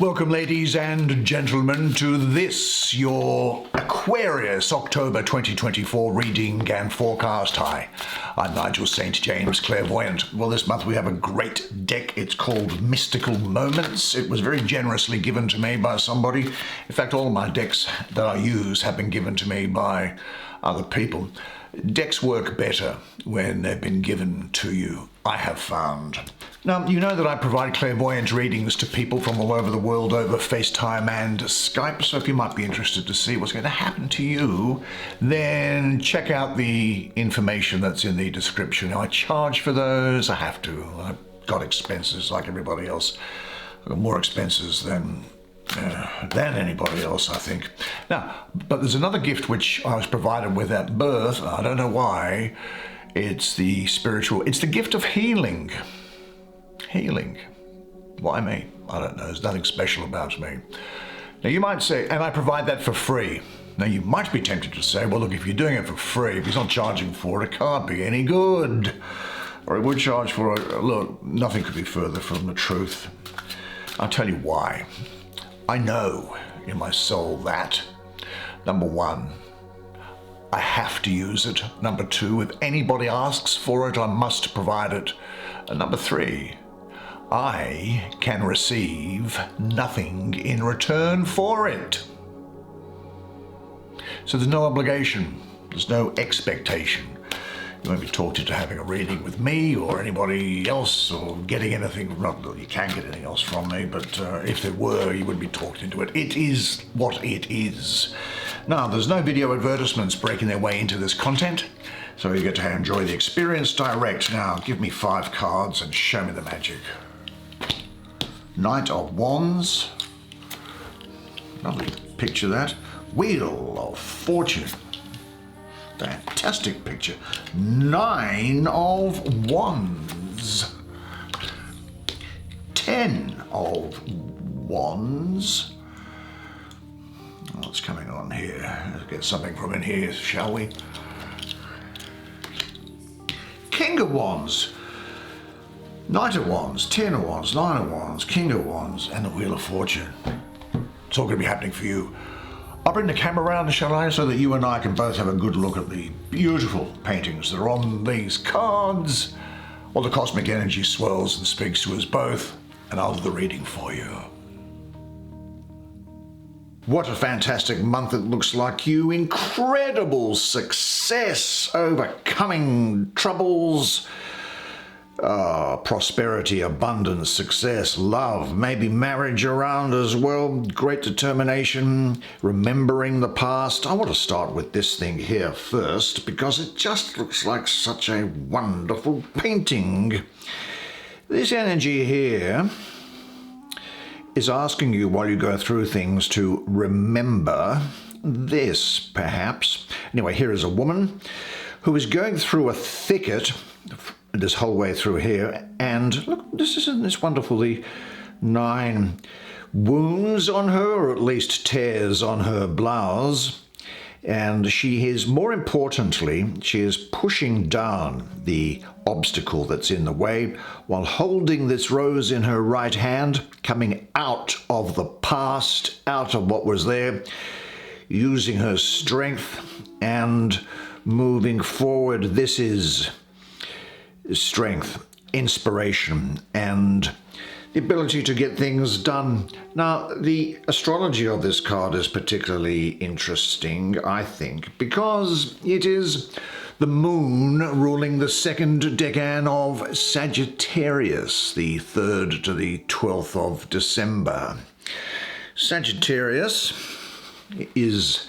Welcome, ladies and gentlemen, to this, your Aquarius October 2024 reading and forecast. Hi, I'm Nigel Saint James, Clairvoyant. Well, this month we have a great deck. It's called Mystical Moments. It was very generously given to me by somebody. In fact, all of my decks that I use have been given to me by other people. Decks work better when they've been given to you, I have found. Now, you know that I provide clairvoyant readings to people from all over the world over FaceTime and Skype, so if you might be interested to see what's going to happen to you, then check out the information that's in the description. I charge for those. I have to. I've got expenses like everybody else. I've got more expenses than anybody else, I think. Now, but there's another gift which I was provided with at birth. I don't know why. It's the gift of healing. Healing. Why me? I don't know. There's nothing special about me. Now, you might say, and I provide that for free. Now, you might be tempted to say, well, look, if you're doing it for free, if he's not charging for it, it can't be any good. Or he would charge for it. Look, nothing could be further from the truth. I'll tell you why. I know in my soul that, number one, I have to use it. Number two, if anybody asks for it, I must provide it. And number three, I can receive nothing in return for it. So there's no obligation, there's no expectation. You won't be talked into having a reading with me or anybody else or getting anything. Not that you can get anything else from me, but if there were, you wouldn't be talked into it. It is what it is. Now, there's no video advertisements breaking their way into this content, so you get to enjoy the experience direct. Now, give me 5 cards and show me the magic. Knight of Wands. Lovely picture that. Wheel of Fortune. Fantastic picture. 9 of Wands. 10 of Wands. What's coming on here? Let's get something from in here, shall we? King of Wands. Knight of Wands, 10 of Wands, 9 of Wands, King of Wands, and the Wheel of Fortune. It's all going to be happening for you. I'll bring the camera around, shall I, so that you and I can both have a good look at the beautiful paintings that are on these cards. While the cosmic energy swirls and speaks to us both, and I'll do the reading for you. What a fantastic month it looks like. You incredible success, overcoming troubles, prosperity, abundance, success, love, maybe marriage around as well, great determination, remembering the past. I want to start with this thing here first because it just looks like such a wonderful painting. This energy here is asking you while you go through things to remember this, perhaps. Anyway, here is a woman who is going through a thicket this whole way through here, and look, isn't this wonderful? The 9 wounds on her, or at least tears on her blouse, and she is, more importantly, she is pushing down the obstacle that's in the way while holding this rose in her right hand, coming out of the past, out of what was there, using her strength and moving forward. This is strength, inspiration, and the ability to get things done. Now, the astrology of this card is particularly interesting, I think, because it is the moon ruling the second decan of Sagittarius, the 3rd to the 12th of December. Sagittarius is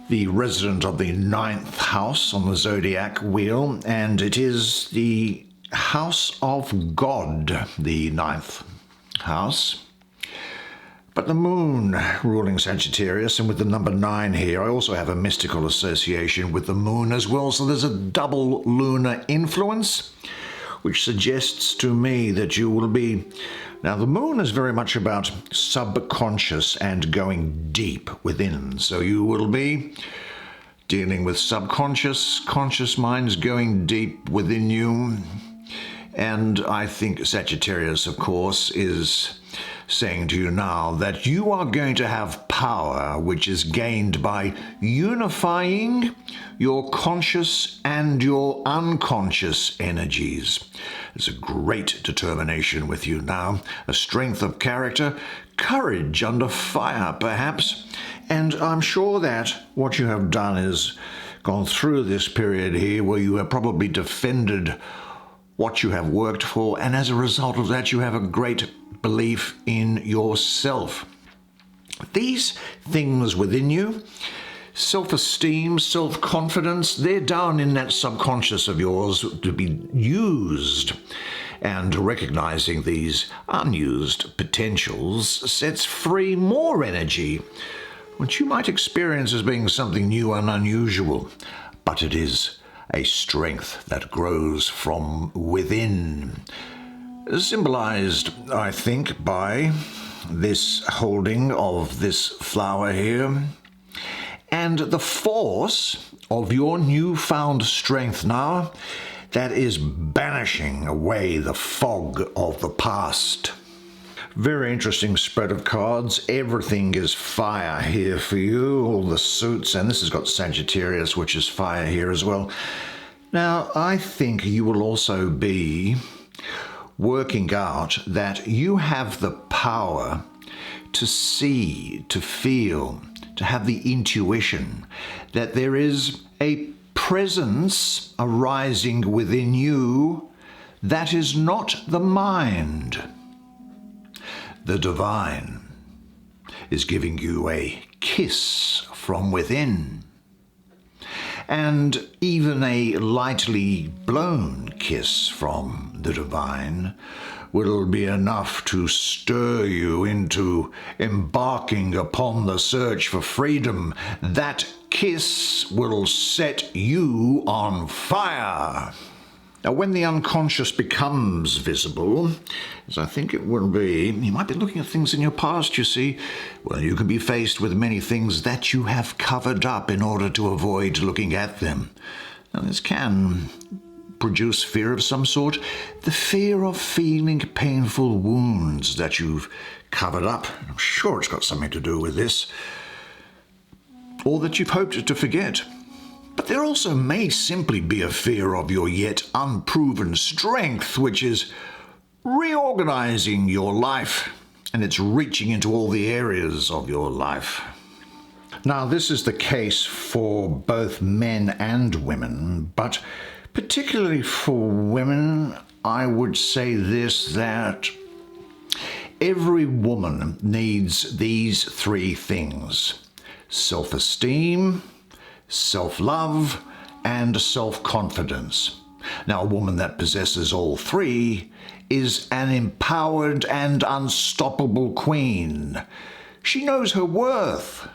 the resident of the 9th house on the zodiac wheel, and it is the house of God, the 9th house. But the moon ruling Sagittarius, and with the number 9 here, I also have a mystical association with the moon as well, so there's a double lunar influence, which suggests to me that you will be... Now, the moon is very much about subconscious and going deep within, so you will be dealing with subconscious, conscious minds going deep within you. And I think Sagittarius, of course, is saying to you now that you are going to have power which is gained by unifying your conscious and your unconscious energies. There's a great determination with you now, a strength of character, courage under fire perhaps, and I'm sure that what you have done is gone through this period here where you have probably defended what you have worked for, and as a result of that you have a great belief in yourself. These things within you, self-esteem, self-confidence, they're down in that subconscious of yours to be used. And recognizing these unused potentials sets free more energy, which you might experience as being something new and unusual, but it is a strength that grows from within. Symbolized, I think, by this holding of this flower here, and the force of your newfound strength now that is banishing away the fog of the past. Very interesting spread of cards. Everything is fire here for you, all the suits, and this has got Sagittarius, which is fire here as well. Now, I think you will also be working out that you have the power to see, to feel, to have the intuition that there is a presence arising within you that is not the mind. The divine is giving you a kiss from within, and even a lightly blown kiss from the divine will be enough to stir you into embarking upon the search for freedom. That kiss will set you on fire. Now, when the unconscious becomes visible, as I think it will be, you might be looking at things in your past, you see. Well, you can be faced with many things that you have covered up in order to avoid looking at them. Now, this can produce fear of some sort, the fear of feeling painful wounds that you've covered up. I'm sure it's got something to do with this, or that you've hoped to forget. But there also may simply be a fear of your yet unproven strength, which is reorganizing your life, and it's reaching into all the areas of your life. Now, this is the case for both men and women, but particularly for women, I would say this, that every woman needs these three things: self-esteem, self-love, and self-confidence. Now, a woman that possesses all three is an empowered and unstoppable queen. She knows her worth.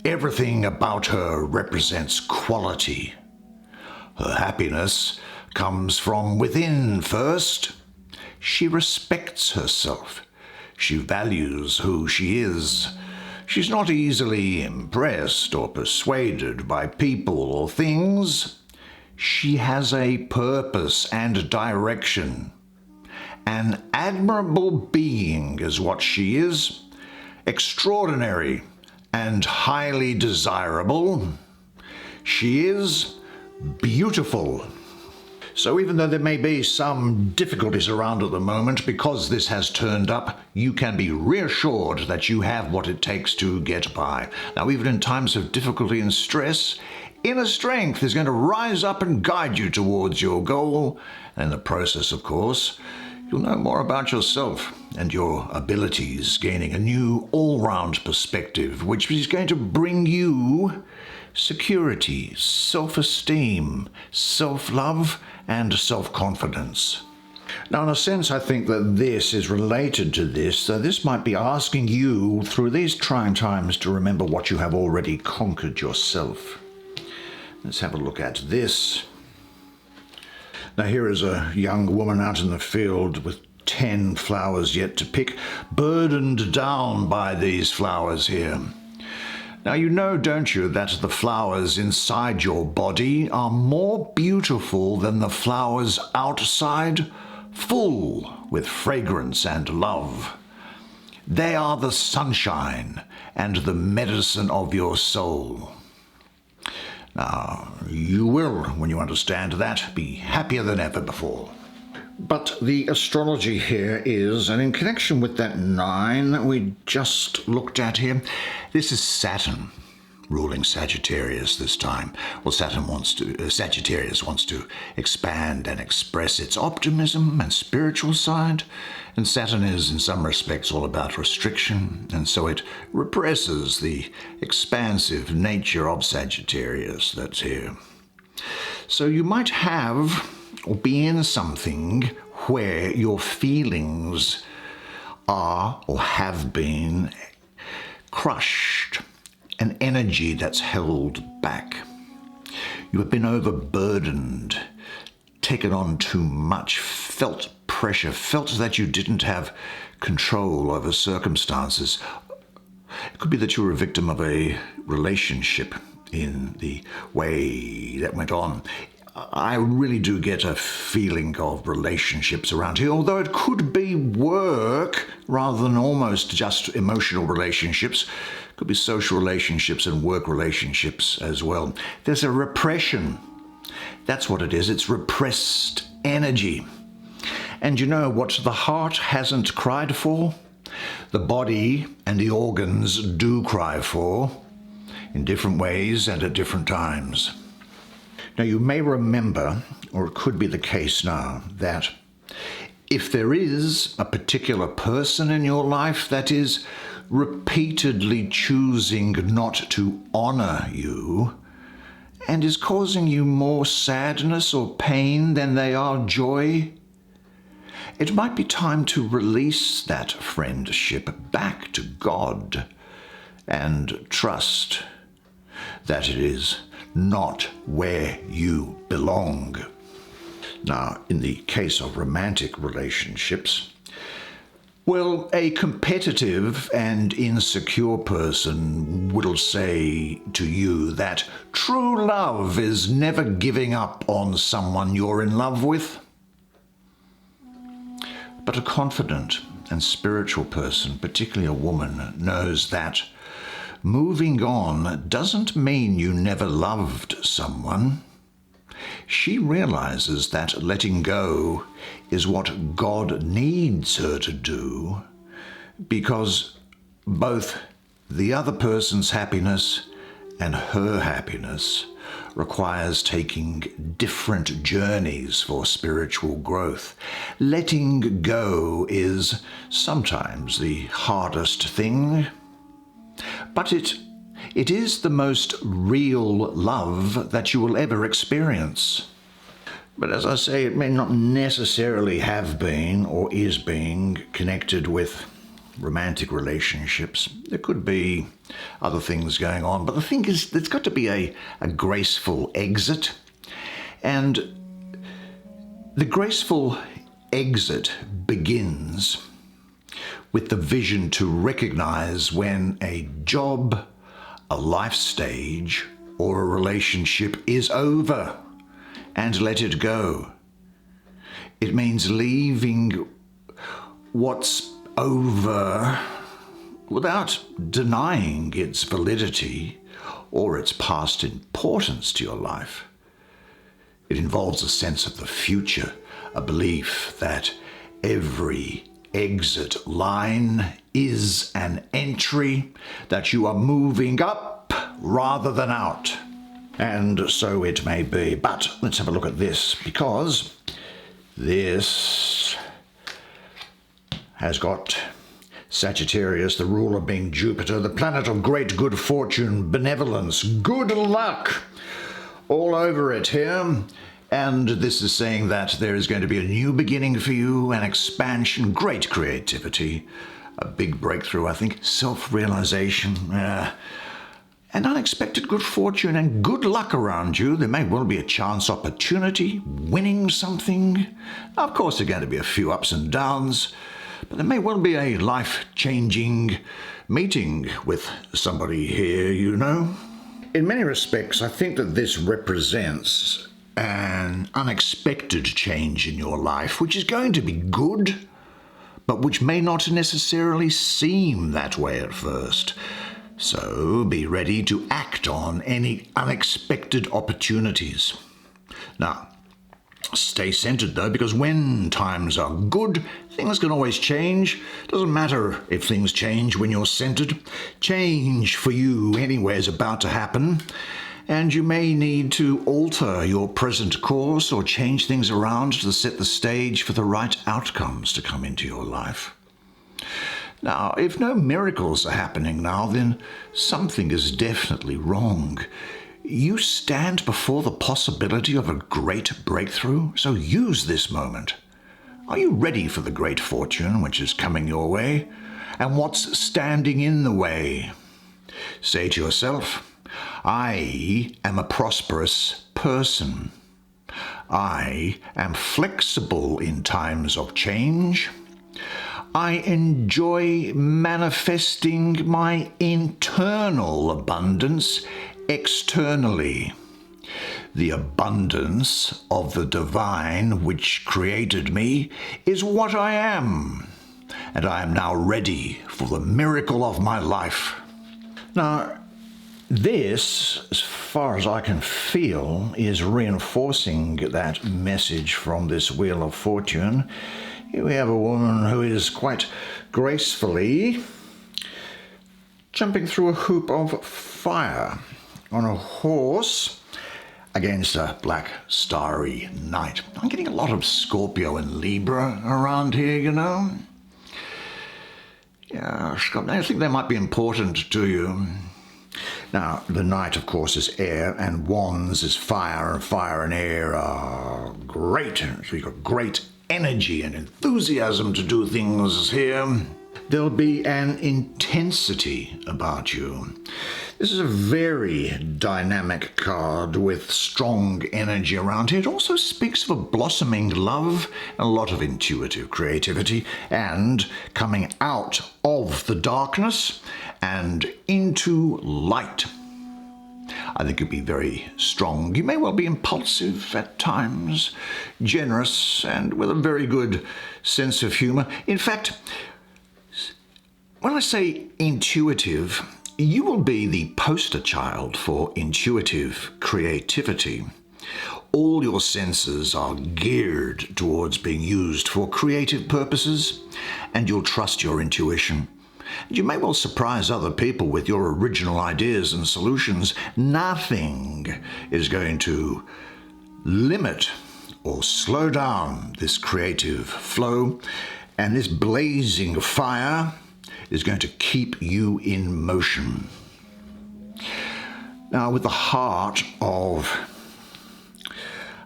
Everything about her represents quality. Her happiness comes from within first. She respects herself. She values who she is. She's not easily impressed or persuaded by people or things. She has a purpose and direction. An admirable being is what she is, extraordinary and highly desirable. She is beautiful. So even though there may be some difficulties around at the moment, because this has turned up, you can be reassured that you have what it takes to get by. Now, even in times of difficulty and stress, inner strength is going to rise up and guide you towards your goal. And in the process, of course, you'll know more about yourself and your abilities, gaining a new all-round perspective, which is going to bring you security, self-esteem, self-love, and self-confidence. Now, in a sense, I think that this is related to this, so this might be asking you through these trying times to remember what you have already conquered yourself. Let's have a look at this. Now, here is a young woman out in the field with 10 flowers yet to pick, burdened down by these flowers here. Now, you know, don't you, that the flowers inside your body are more beautiful than the flowers outside, full with fragrance and love. They are the sunshine and the medicine of your soul. Now, you will, when you understand that, be happier than ever before. But the astrology here is, and in connection with that 9 we just looked at here, this is Saturn ruling Sagittarius this time. Well, Sagittarius wants to expand and express its optimism and spiritual side, and Saturn is in some respects all about restriction, and so it represses the expansive nature of Sagittarius that's here. So you might have or be in something where your feelings are or have been crushed, an energy that's held back. You have been overburdened, taken on too much, felt pressure, felt that you didn't have control over circumstances. It could be that you were a victim of a relationship in the way that went on. I really do get a feeling of relationships around here, although it could be work rather than almost just emotional relationships. It could be social relationships and work relationships as well. There's a repression. That's what it is. It's repressed energy. And you know what the heart hasn't cried for? The body and the organs do cry for, in different ways and at different times. Now, you may remember, or it could be the case now, that if there is a particular person in your life that is repeatedly choosing not to honor you and is causing you more sadness or pain than they are joy, it might be time to release that friendship back to God and trust that it is not where you belong. Now, in the case of romantic relationships, well, a competitive and insecure person will say to you that true love is never giving up on someone you're in love with. But a confident and spiritual person, particularly a woman, knows that moving on doesn't mean you never loved someone. She realizes that letting go is what God needs her to do, because both the other person's happiness and her happiness requires taking different journeys for spiritual growth. Letting go is sometimes the hardest thing, but it is the most real love that you will ever experience. But as I say, it may not necessarily have been or is being connected with romantic relationships. There could be other things going on, but the thing is, there's got to be a graceful exit. And the graceful exit begins with the vision to recognize when a job, a life stage, or a relationship is over and let it go. It means leaving what's over without denying its validity or its past importance to your life. It involves a sense of the future, a belief that every exit line is an entry, that you are moving up rather than out. And so it may be. But let's have a look at this, because this has got Sagittarius, the ruler being Jupiter, the planet of great good fortune, benevolence, good luck, all over it here. And this is saying that there is going to be a new beginning for you, an expansion, great creativity, a big breakthrough, I think, self-realization, an unexpected good fortune and good luck around you. There may well be a chance opportunity, winning something. Now, of course, there are going to be a few ups and downs, but there may well be a life-changing meeting with somebody here, you know. In many respects, I think that this represents an unexpected change in your life, which is going to be good, but which may not necessarily seem that way at first. So be ready to act on any unexpected opportunities. Now, stay centered though, because when times are good, things can always change. Doesn't matter if things change when you're centered. Change for you anyway is about to happen, and you may need to alter your present course or change things around to set the stage for the right outcomes to come into your life. Now, if no miracles are happening now, then something is definitely wrong. You stand before the possibility of a great breakthrough, so use this moment. Are you ready for the great fortune which is coming your way? And what's standing in the way? Say to yourself, I am a prosperous person. I am flexible in times of change. I enjoy manifesting my internal abundance externally. The abundance of the divine which created me is what I am, and I am now ready for the miracle of my life. Now, this, as far as I can feel, is reinforcing that message from this Wheel of Fortune. Here we have a woman who is quite gracefully jumping through a hoop of fire on a horse against a black starry night. I'm getting a lot of Scorpio and Libra around here, you know. Yeah, I think they might be important to you. Now, the night, of course, is air, and wands is fire, and fire and air are great. So you've got great energy and enthusiasm to do things here. There'll be an intensity about you. This is a very dynamic card with strong energy around here. It also speaks of a blossoming love and a lot of intuitive creativity and coming out of the darkness and into light. I think you'll be very strong. You may well be impulsive at times, generous, and with a very good sense of humor. In fact, when I say intuitive, you will be the poster child for intuitive creativity. All your senses are geared towards being used for creative purposes, and you'll trust your intuition. You may well surprise other people with your original ideas and solutions. Nothing is going to limit or slow down this creative flow, and this blazing fire is going to keep you in motion. Now, with the heart of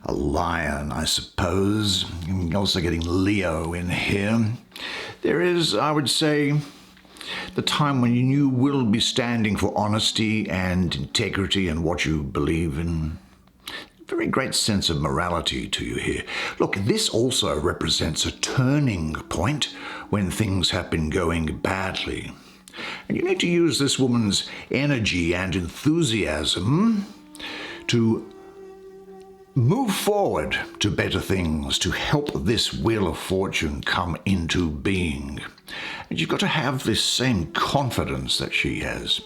a lion, I suppose, and also getting Leo in here, there is, I would say, the time when you will be standing for honesty and integrity and what you believe in. Very great sense of morality to you here. Look, this also represents a turning point when things have been going badly. And you need to use this woman's energy and enthusiasm to move forward to better things, to help this Wheel of Fortune come into being. And you've got to have this same confidence that she has.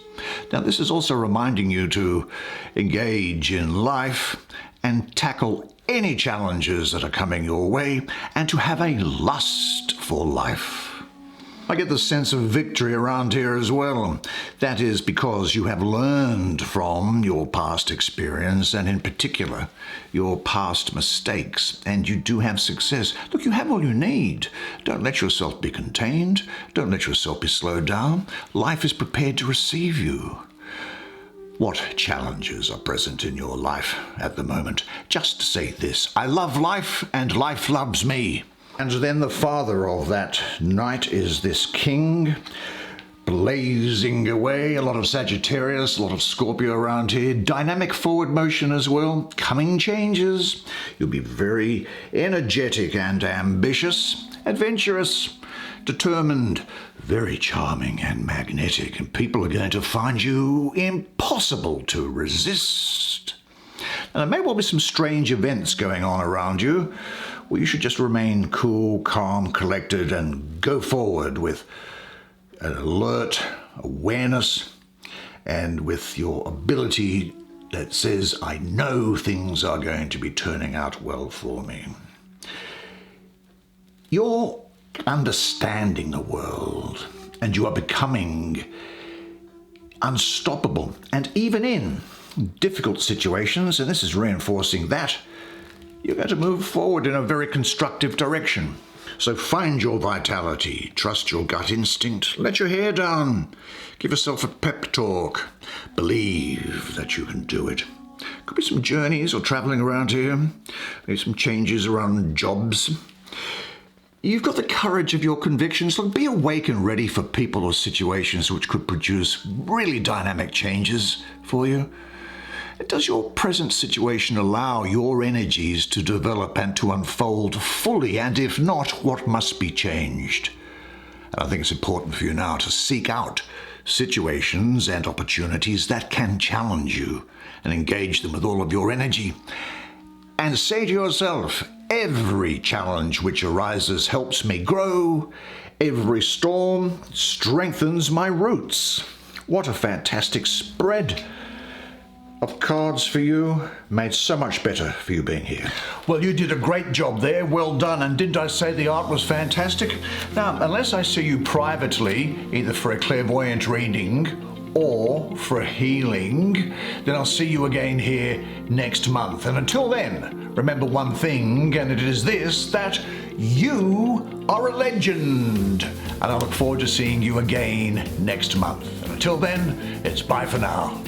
Now, this is also reminding you to engage in life and tackle any challenges that are coming your way, and to have a lust for life. I get the sense of victory around here as well. That is because you have learned from your past experience, and in particular, your past mistakes, and you do have success. Look, you have all you need. Don't let yourself be contained. Don't let yourself be slowed down. Life is prepared to receive you. What challenges are present in your life at the moment? Just say this: I love life, and life loves me. And then the father of that night is this king, blazing away. A lot of Sagittarius, a lot of Scorpio around here. Dynamic forward motion as well. Coming changes. You'll be very energetic and ambitious, adventurous, determined, very charming and magnetic. And people are going to find you impossible to resist. And there may well be some strange events going on around you well, you should just remain cool, calm, collected, and go forward with an alert awareness and with your ability that says, I know things are going to be turning out well for me. You're understanding the world, and you are becoming unstoppable. And even in difficult situations, and this is reinforcing that, you're going to move forward in a very constructive direction. So find your vitality, trust your gut instinct, let your hair down, give yourself a pep talk, believe that you can do it. Could be some journeys or traveling around here, maybe some changes around jobs. You've got the courage of your convictions. Look, be awake and ready for people or situations which could produce really dynamic changes for you. Does your present situation allow your energies to develop and to unfold fully? And if not, what must be changed? And I think it's important for you now to seek out situations and opportunities that can challenge you and engage them with all of your energy. And say to yourself, every challenge which arises helps me grow. Every storm strengthens my roots. What a fantastic spread of cards for you, made so much better for you being here. Well, you did a great job there, well done, and didn't I say the art was fantastic? Now, unless I see you privately, either for a clairvoyant reading or for a healing, then I'll see you again here next month. And until then, remember one thing, and it is this, that you are a legend. And I look forward to seeing you again next month. And until then, it's bye for now.